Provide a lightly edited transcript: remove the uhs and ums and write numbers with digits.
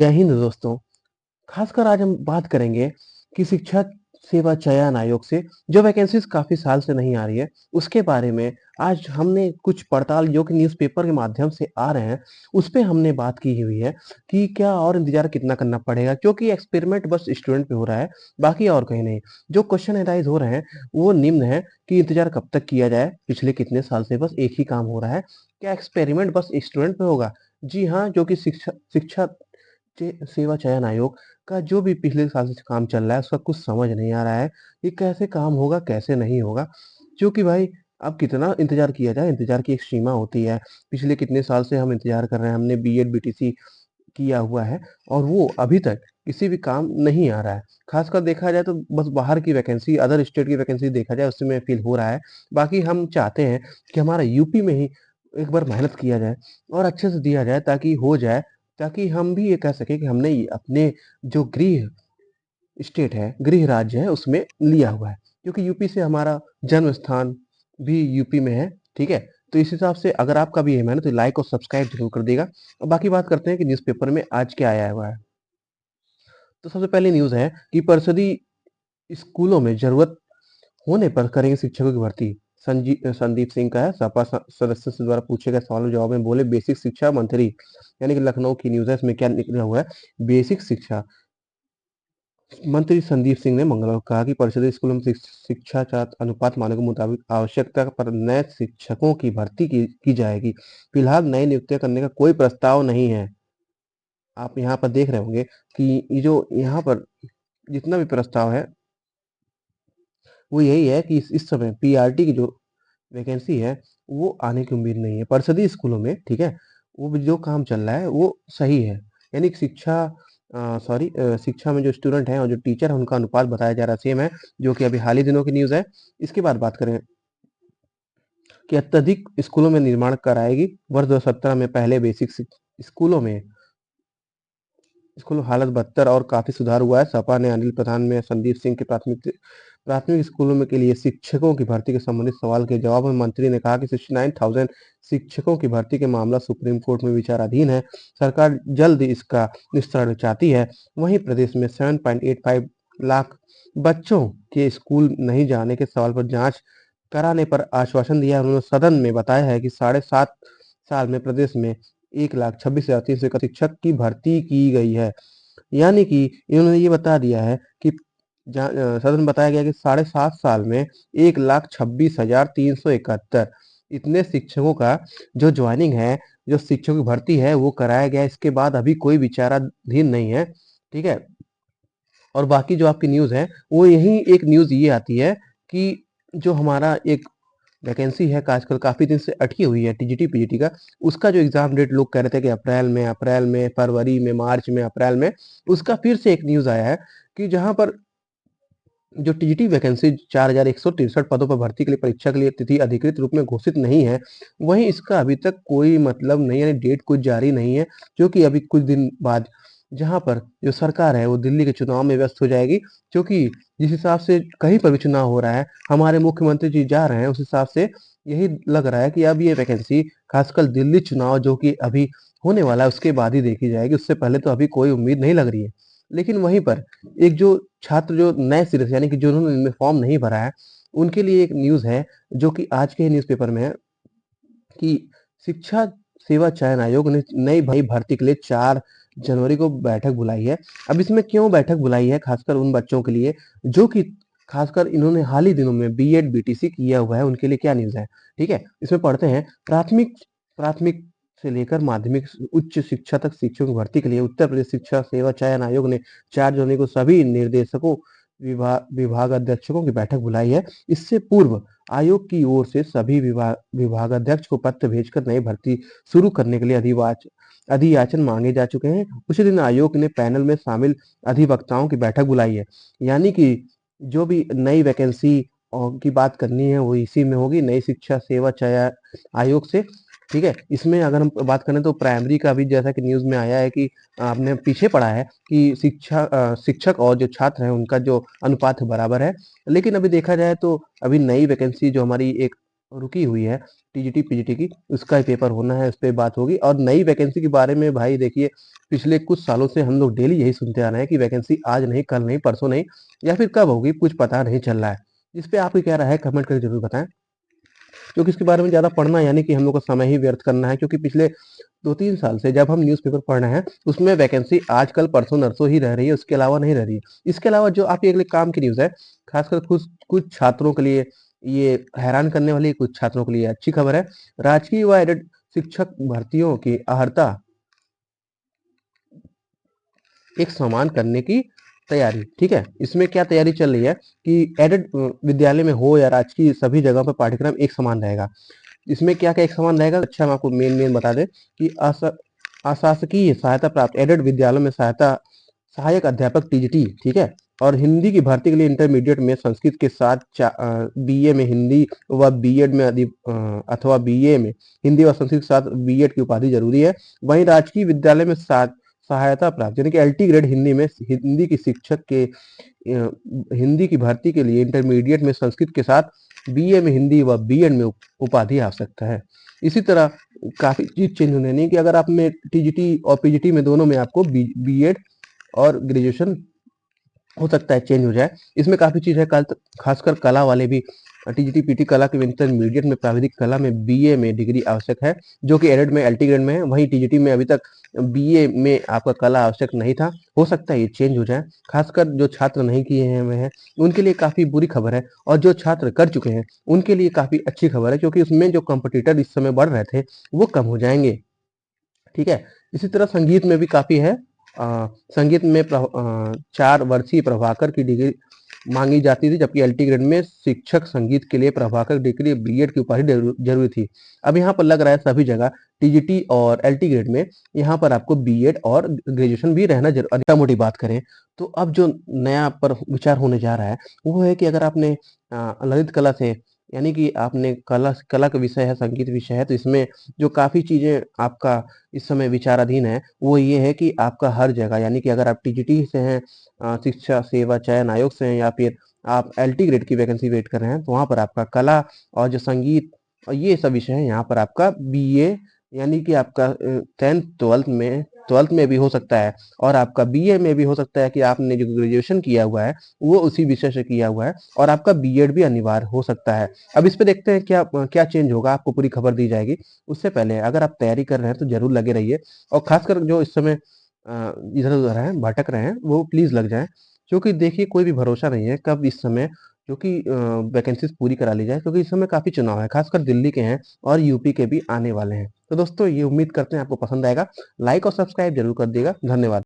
जय हिंद दोस्तों। खासकर आज हम बात करेंगे कि शिक्षा सेवा चयन आयोग से जो वैकेंसीज काफ़ी साल से नहीं आ रही है, उसके बारे में आज हमने कुछ पड़ताल जो कि न्यूज़पेपर के माध्यम से आ रहे हैं, उस पे हमने बात की हुई है कि क्या और इंतज़ार कितना करना पड़ेगा क्योंकि एक्सपेरिमेंट बस स्टूडेंट पे हो रहा है, बाकी और कहीं नहीं। जो क्वेश्चन एनालाइज़ हो रहे हैं, वो निम्न है कि इंतज़ार कब तक किया जाए? पिछले कितने साल से बस एक ही काम हो रहा है। क्या एक्सपेरिमेंट बस स्टूडेंट पे होगा? जी हाँ, जो कि शिक्षा शिक्षा सेवा चयन आयोग का जो भी पिछले साल से काम चल रहा है, उसका कुछ समझ नहीं आ रहा है। ये कैसे काम होगा, कैसे नहीं होगा? क्योंकि भाई अब कितना इंतज़ार किया जाए, इंतज़ार की एक सीमा होती है। पिछले कितने साल से हम इंतज़ार कर रहे हैं, हमने बीएड, बीटीसी किया हुआ है और वो अभी तक किसी भी काम नहीं आ रहा है। ख़ासकर देखा जाए तो बस बाहर की वैकेंसी, अदर स्टेट की वैकेंसी देखा जाए उसमें फ़िल हो रहा है। बाकी हम चाहते हैं कि हमारा यूपी में ही एक बार मेहनत किया जाए और अच्छे से दिया जाए ताकि हो जाए, ताकि हम भी ये कह सकें कि हमने ये अपने जो गृह स्टेट है, गृह राज्य है उसमें लिया हुआ है। क्योंकि यूपी से हमारा जन्म स्थान भी यूपी में है, ठीक है? तो इस हिसाब से अगर आपका भी एम है ना तो लाइक और सब्सक्राइब ज़रूर कर देगा। और बाकी बात करते हैं कि न्यूज़पेपर में आज क्या आया हुआ है। तो सबसे पहली न्यूज़ है कि परिषदीय स्कूलों में ज़रूरत होने पर करेंगे शिक्षकों की भर्ती। संदीप सिंह का है, सपा सदस्य से द्वारा पूछे गए सवाल के जवाब में बोले बेसिक शिक्षा मंत्री, यानी कि लखनऊ की न्यूज़ है, इसमें क्या निकला हुआ है? बेसिक शिक्षा मंत्री संदीप सिंह ने मंगलवार को कहा कि परिषदीय स्कूलों में शिक्षा छात्र अनुपात मानकों के मुताबिक आवश्यकता पर नए शिक्षकों की भर्ती की जाएगी। फिलहाल नई नियुक्तियां करने का कोई प्रस्ताव नहीं है। आप यहाँ पर देख रहे होंगे कि ये जो यहाँ पर जितना भी प्रस्ताव है वो यही है कि इस समय पीआरटी की जो वैकेंसी है वो आने की उम्मीद नहीं है परिषदीय स्कूलों में, ठीक है? वो जो काम चल रहा है वो सही है, यानी कि शिक्षा में जो स्टूडेंट हैं और जो टीचर है उनका अनुपात बताया जा रहा है सेम है, जो कि अभी हाल ही दिनों की न्यूज़ है। इसके बाद बात करें कि अत्यधिक स्कूलों में निर्माण कराएगी। वर्ष 2017 में पहले बेसिक स्कूलों में हालत बदतर और काफी सुधार हुआ है। सपा ने अनिल प्रधान में संदीप सिंह के प्राथमिक स्कूलों में के लिए शिक्षकों की भर्ती के संबंधित सवाल के जवाब में मंत्री ने कहा कि 69,000 शिक्षकों की भर्ती के मामला सुप्रीम कोर्ट में विचाराधीन है। सरकार जल्द इसका निस्तारण चाहती है। वहीं प्रदेश में 7.85 लाख बच्चों के स्कूल नहीं जाने के सवाल पर जांच कराने पर आश्वासन दिया। उन्होंने सदन में बताया है कि 7.5 साल में प्रदेश में 1,26,301 शिक्षक की भर्ती की गई है। यानी कि इन्होंने ये बता दिया है कि सदन में बताया गया कि 7.5 साल में 1,26,371 इतने शिक्षकों का जो ज्वाइनिंग है, जो शिक्षकों की भर्ती है वो कराया गया। इसके बाद अभी कोई विचाराधीन नहीं है, ठीक है? और बाकी जो आपकी न्यूज़ है वो यही एक न्यूज़ ये आती है कि जो हमारा एक वैकेंसी है आजकल काफ़ी दिन से अटकी हुई है टीजीटी पीजीटी का, उसका जो एग्ज़ाम डेट लोग कह रहे थे कि अप्रैल में, फरवरी में, मार्च में, अप्रैल में, उसका फिर से एक न्यूज़ आया है कि जहाँ पर जो टीजीटी वैकेंसी 4,163 पदों पर भर्ती के लिए परीक्षा के लिए तिथि अधिकृत रूप में घोषित नहीं है, वहीं इसका अभी तक कोई मतलब नहीं है, यानी डेट कुछ जारी नहीं है, क्योंकि अभी कुछ दिन बाद जहाँ पर जो सरकार है वो दिल्ली के चुनाव में व्यस्त हो जाएगी, क्योंकि जिस हिसाब से कहीं पर भी चुनाव हो रहा है, हमारे मुख्यमंत्री जी जा रहे हैं, उस हिसाब से यही लग रहा है कि अब ये वैकेंसी खासकर दिल्ली चुनाव जो कि अभी होने वाला है उसके बाद ही देखी जाएगी, उससे पहले तो अभी कोई उम्मीद नहीं लग रही है। लेकिन वहीं पर एक जो छात्र जो नए सिरे से यानी कि जिन्होंने इनमें फॉर्म नहीं भरा है, उनके लिए एक न्यूज़ है जो कि आज के ही न्यूज़पेपर में है कि शिक्षा सेवा चयन आयोग ने नई भर्ती के लिए 4 जनवरी को बैठक बुलाई है। अब इसमें क्यों बैठक बुलाई है? खासकर उन बच्चों के लिए जो कि खासकर इन्होंने हाल ही दिनों में बीएड, बीटीसी किया हुआ है, उनके लिए क्या न्यूज़ है, ठीक है? इसमें पढ़ते हैं प्राथमिक प्राथमिक से लेकर माध्यमिक उच्च शिक्षा तक शिक्षकों की भर्ती के लिए उत्तर प्रदेश शिक्षा सेवा चयन आयोग ने 4 जनवरी को सभी निर्देशकों, विभागाध्यक्षों की बैठक बुलाई है। इससे पूर्व आयोग की ओर से सभी विभागाध्यक्ष को पत्र भेजकर नई भर्ती शुरू करने के लिए अधियाचन मांगे जा चुके हैं। उसी दिन आयोग ने पैनल में शामिल अधिवक्ताओं की बैठक बुलाई है। यानी कि जो भी नई वैकेंसी की बात करनी है वो इसी में होगी, नई शिक्षा सेवा चयन आयोग से, ठीक है? इसमें अगर हम बात करें तो प्राइमरी का भी जैसा कि न्यूज़ में आया है कि आपने पीछे पढ़ा है कि शिक्षक और जो छात्र हैं उनका जो अनुपात है बराबर है। लेकिन अभी देखा जाए तो अभी नई वैकेंसी जो हमारी एक रुकी हुई है टीजीटी, पीजीटी की, उसका ही पेपर होना है, उस पे बात होगी। और नई वैकेंसी के बारे में भाई देखिए, पिछले कुछ सालों से हम लोग डेली यही सुनते आ रहे हैं कि वैकेंसी आज नहीं, कल नहीं, परसों नहीं, या फिर कब होगी कुछ पता नहीं चल रहा है। इस पे आपकी क्या राय है, कमेंट करके ज़रूर बताएँ। क्योंकि इसके बारे में ज़्यादा पढ़ना यानी कि हम लोग को समय ही व्यर्थ करना है, क्योंकि पिछले 2-3 साल से जब हम न्यूज़पेपर पढ़ रहे हैं, उसमें वैकेंसी आजकल परसों नरसों ही रह रही है, उसके अलावा नहीं रह रही है। इसके अलावा जो आपके लिए काम की न्यूज़ है, खासकर कुछ कुछ छात्रों के लिए ये हैरान करने वाली, कुछ छात्रों के लिए अच्छी खबर है। राजकीय व एडेड शिक्षक भर्तियों की अर्हता एक समान करने की तैयारी, ठीक है? इसमें क्या तैयारी चल रही है कि एडेड विद्यालय में हो या राजकीय, सभी जगह पर पाठ्यक्रम एक समान रहेगा। इसमें क्या-क्या एक समान रहेगा? अच्छा, हम आपको मेन-मेन बता दें कि अशासकीय सहायता प्राप्त एडेड विद्यालयों में सहायक अध्यापक टीजीटी, ठीक है? और हिंदी की भर्ती के लिए इंटरमीडिएट में संस्कृत के साथ बीए में हिंदी व बीएड में अथवा बीए में हिंदी व संस्कृत के साथ बीएड की उपाधि ज़रूरी है। वहीं राजकीय विद्यालय में सहायता प्राप्त यानी कि एलटी ग्रेड हिंदी में हिंदी की शिक्षक के हिंदी की भर्ती के लिए इंटरमीडिएट में संस्कृत के साथ बीए में हिंदी व बीएड में उपाधि आवश्यकता है। इसी तरह काफ़ी चीज़ चेंज होने यानी कि अगर आपने टीजीटी और पीजीटी में दोनों में आपको बीएड और ग्रेजुएशन हो सकता है चेंज हो जाए। इसमें काफ़ी चीज़ है, कल खासकर कला वाले भी टीजीटी पीटी कला के इंटरमीडिएट में प्राविधिक कला में बीए में डिग्री आवश्यक है, जो कि एडेड में एलटी ग्रेड में है। वहीं टीजीटी में अभी तक बीए में आपका कला आवश्यक नहीं था। हो सकता है ये चेंज हो जाए। खासकर जो छात्र नहीं किए हुए हैं उनके लिए काफ़ी बुरी खबर है, और जो छात्र कर चुके हैं उनके लिए काफ़ी अच्छी खबर है, क्योंकि उसमें जो कॉम्पिटिटर इस समय बढ़ रहे थे वो कम हो जाएँगे। ठीक है? इसी तरह संगीत में भी काफ़ी है। संगीत में 4 वर्षीय प्रभाकर की डिग्री माँगी जाती थी, जबकि एलटी ग्रेड में शिक्षक संगीत के लिए प्रभाकर डिग्री बीएड की उपाधि ज़रूरी थी। अब यहाँ पर लग रहा है सभी जगह टीजीटी और एलटी ग्रेड में यहाँ पर आपको बीएड और ग्रेजुएशन भी रहना मोटी बात करें, तो अब जो नया पर विचार होने जा रहा है, वो है कि अगर आपने ललित कला से यानी कि आपने कला कला का विषय है, संगीत विषय है, तो इसमें जो काफ़ी चीज़ें आपका इस समय विचाराधीन है, वो ये है कि आपका हर जगह यानी कि अगर आप टीजीटी से हैं, शिक्षा सेवा चयन आयोग से हैं, या फिर आप एलटी ग्रेड की वैकेंसी वेट कर रहे हैं, तो वहाँ पर आपका कला और जो संगीत और ये सब विषय हैं, यहाँ पर आपका बीए यानी कि आपका 10th 12th में भी हो सकता है, और आपका बीए में भी हो सकता है कि आपने जो ग्रेजुएशन किया हुआ है, वो उसी विषय से किया हुआ है, और आपका बीएड भी अनिवार्य हो सकता है। अब इस पे देखते हैं क्या क्या चेंज होगा, आपको पूरी खबर दी जाएगी। उससे पहले अगर आप तैयारी कर रहे हैं तो ज़रूर लगे रहिए, और ख़ासकर जो इस समय इधर-उधर हैं, भटक रहे हैं, वो प्लीज़ लग जाएँ। क्योंकि देखिए कोई भी भरोसा नहीं है कब इस समय जो कि वैकेंसीज़ पूरी करा ली जाए, क्योंकि इस समय काफ़ी चुनाव है, ख़ासकर दिल्ली के हैं और यूपी के भी आने वाले हैं। तो दोस्तों ये उम्मीद करते हैं आपको पसंद आएगा। लाइक और सब्सक्राइब ज़रूर कर दिएगा। धन्यवाद।